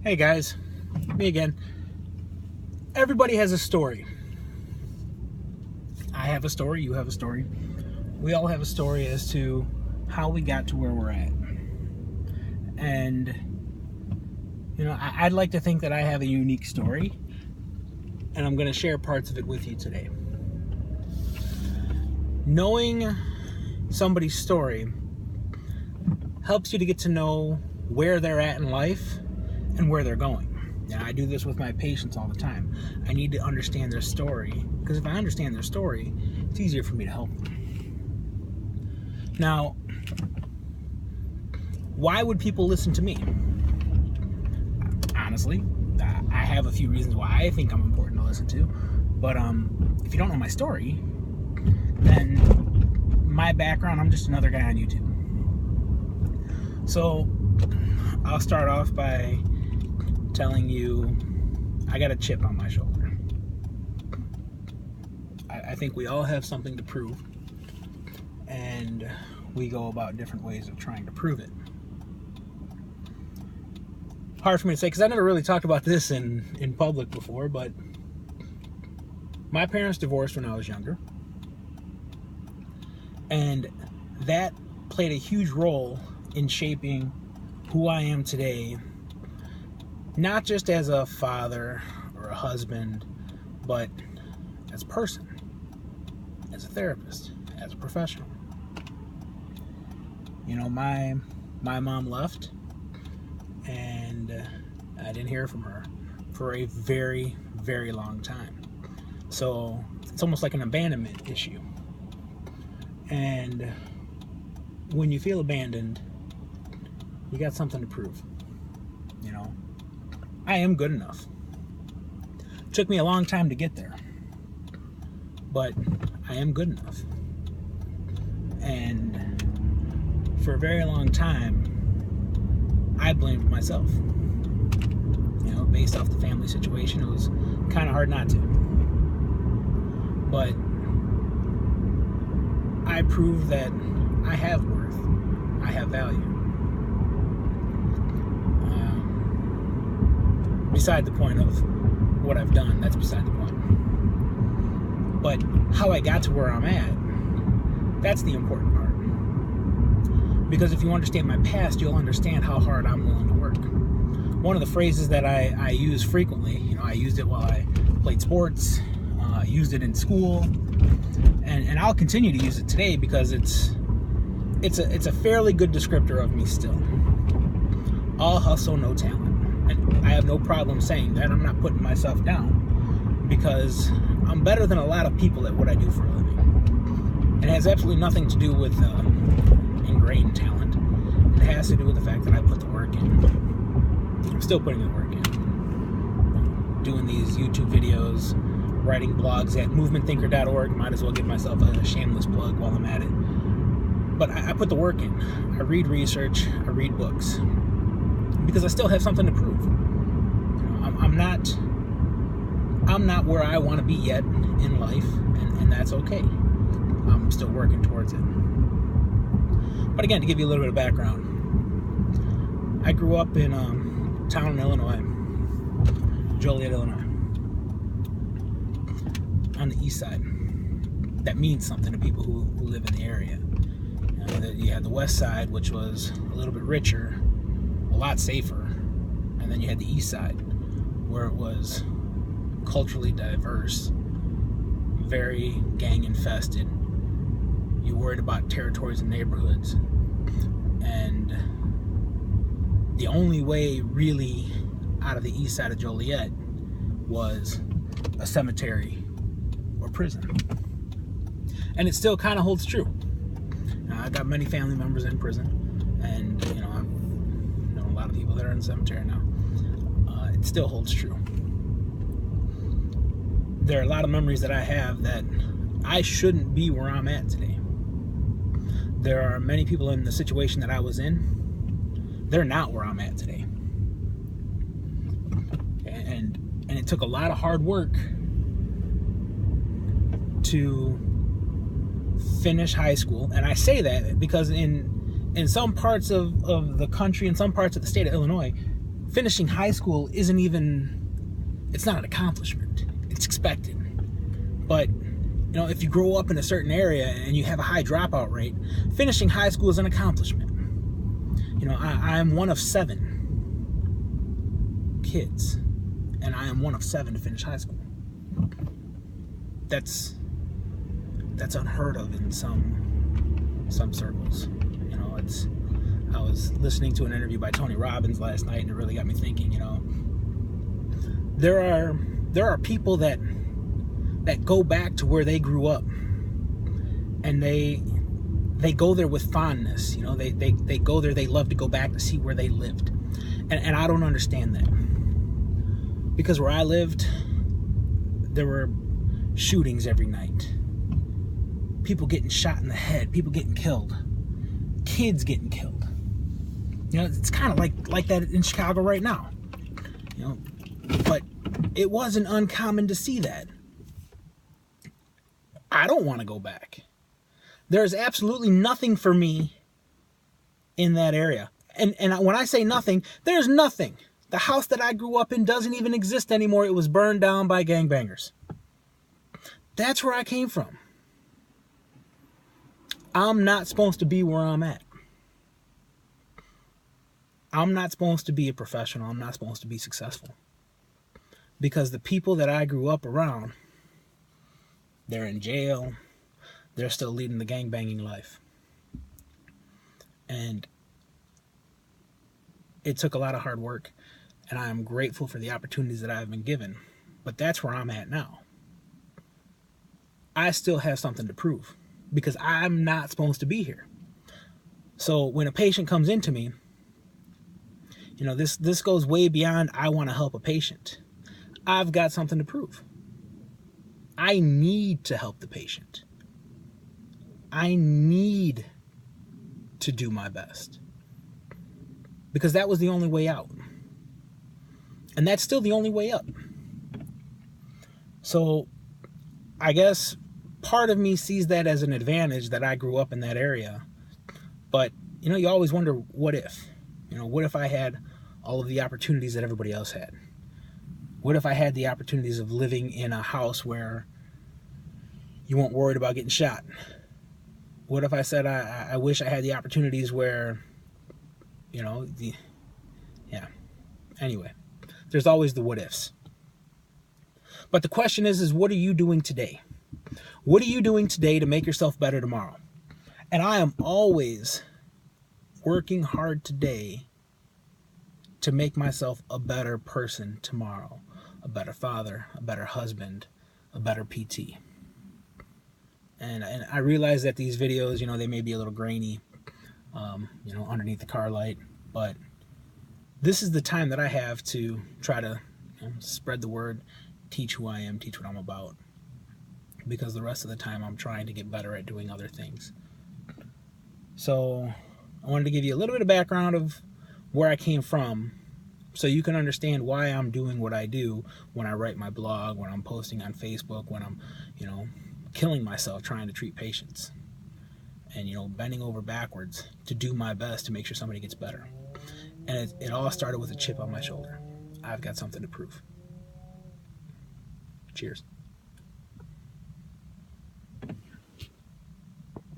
Hey guys, me again. Everybody has a story. I have a story, you have a story. We all have a story as to how we got to where we're at. And, I'd like to think that I have a unique story, and I'm going to share parts of it with you today. Knowing somebody's story helps you to get to know where they're at in life and where they're going. And I do this with my patients all the time. I need to understand their story, because if I understand their story, it's easier for me to help them. Now, why would people listen to me? Honestly, I have a few reasons why I think I'm important to listen to, but if you don't know my story, then my background, I'm just another guy on YouTube. So I'll start off by telling you I got a chip on my shoulder. I think we all have something to prove, and we go about different ways of trying to prove it. Hard for me to say because I never really talked about this in public before, but my parents divorced when I was younger, and that played a huge role in shaping who I am today, not just as a father or a husband, but as a person, as a therapist, as a professional. My mom left, and I didn't hear from her for a very, very long time. So it's almost like an abandonment issue. And when you feel abandoned, you got something to prove. I am good enough. It took me a long time to get there, but I am good enough. And for a very long time, I blamed myself. Based off the family situation, it was kind of hard not to. But I proved that I have worth. I have value. Beside the point of what I've done, that's beside the point. But how I got to where I'm at, that's the important part. Because if you understand my past, you'll understand how hard I'm willing to work. One of the phrases that I use frequently, I used it while I played sports, used it in school, and I'll continue to use it today because it's a fairly good descriptor of me still. All hustle, no talent. And I have no problem saying that. I'm not putting myself down because I'm better than a lot of people at what I do for a living. And it has absolutely nothing to do with ingrained talent. It has to do with the fact that I put the work in. I'm still putting the work in. Doing these YouTube videos, writing blogs at movementthinker.org. Might as well give myself a shameless plug while I'm at it. But I put the work in. I read research. I read books. Because I still have something to prove. I'm not where I want to be yet in life, and that's okay. I'm still working towards it. But again, to give you a little bit of background, I grew up in a town in Illinois, Joliet, Illinois, on the east side. That means something to people who live in the area. You had the west side, which was a little bit richer, a lot safer, and then you had the east side where it was culturally diverse, very gang infested. You worried about territories and neighborhoods, and the only way really out of the east side of Joliet was a cemetery or prison. And it still kind of holds true. I got many family members in prison, and a lot of people that are in the cemetery now. It still holds true. There are a lot of memories that I have that I shouldn't be where I'm at today. There are many people in the situation that I was in. They're not where I'm at today. And it took a lot of hard work to finish high school. And I say that because in some parts of the country, in some parts of the state of Illinois, finishing high school isn't even, it's not an accomplishment. It's expected. But, you know, if you grow up in a certain area and you have a high dropout rate, finishing high school is an accomplishment. You know, I'm one of 7 kids, and I am one of 7 to finish high school. That's unheard of in some circles. You know, I was listening to an interview by Tony Robbins last night, and it really got me thinking. You know, there are people that go back to where they grew up, and they go there with fondness. You know, they go there, they love to go back to see where they lived, and I don't understand that, because where I lived, there were shootings every night, people getting shot in the head, people getting killed, kids getting killed. You know, it's kind of like that in Chicago right now. You know, but it wasn't uncommon to see that. I don't want to go back. There's absolutely nothing for me in that area. And when I say nothing, there's nothing. The house that I grew up in doesn't even exist anymore. It was burned down by gangbangers. That's where I came from. I'm not supposed to be where I'm at. I'm not supposed to be a professional. I'm not supposed to be successful. Because the people that I grew up around, they're in jail. They're still leading the gangbanging life. And it took a lot of hard work, and I am grateful for the opportunities that I've been given. But that's where I'm at now. I still have something to prove, because I'm not supposed to be here. So when a patient comes into me, you know, this goes way beyond I want to help a patient. I've got something to prove. I need to help the patient. I need to do my best, because that was the only way out. And that's still the only way up. So I guess part of me sees that as an advantage that I grew up in that area. But, you know, you always wonder, what if? You know, what if I had all of the opportunities that everybody else had? What if I had the opportunities of living in a house where you weren't worried about getting shot? What if I said I wish I had the opportunities where, you know, yeah. Anyway, there's always the what ifs. But the question is what are you doing today? What are you doing today to make yourself better tomorrow? And I am always working hard today to make myself a better person tomorrow. A better father, a better husband, a better PT. And I realize that these videos, you know, they may be a little grainy, you know, underneath the car light. But this is the time that I have to try to, you know, spread the word, teach who I am, teach what I'm about. Because the rest of the time I'm trying to get better at doing other things. So I wanted to give you a little bit of background of where I came from, so you can understand why I'm doing what I do when I write my blog, when I'm posting on Facebook, when I'm, you know, killing myself trying to treat patients. And, you know, bending over backwards to do my best to make sure somebody gets better. And it all started with a chip on my shoulder. I've got something to prove. Cheers.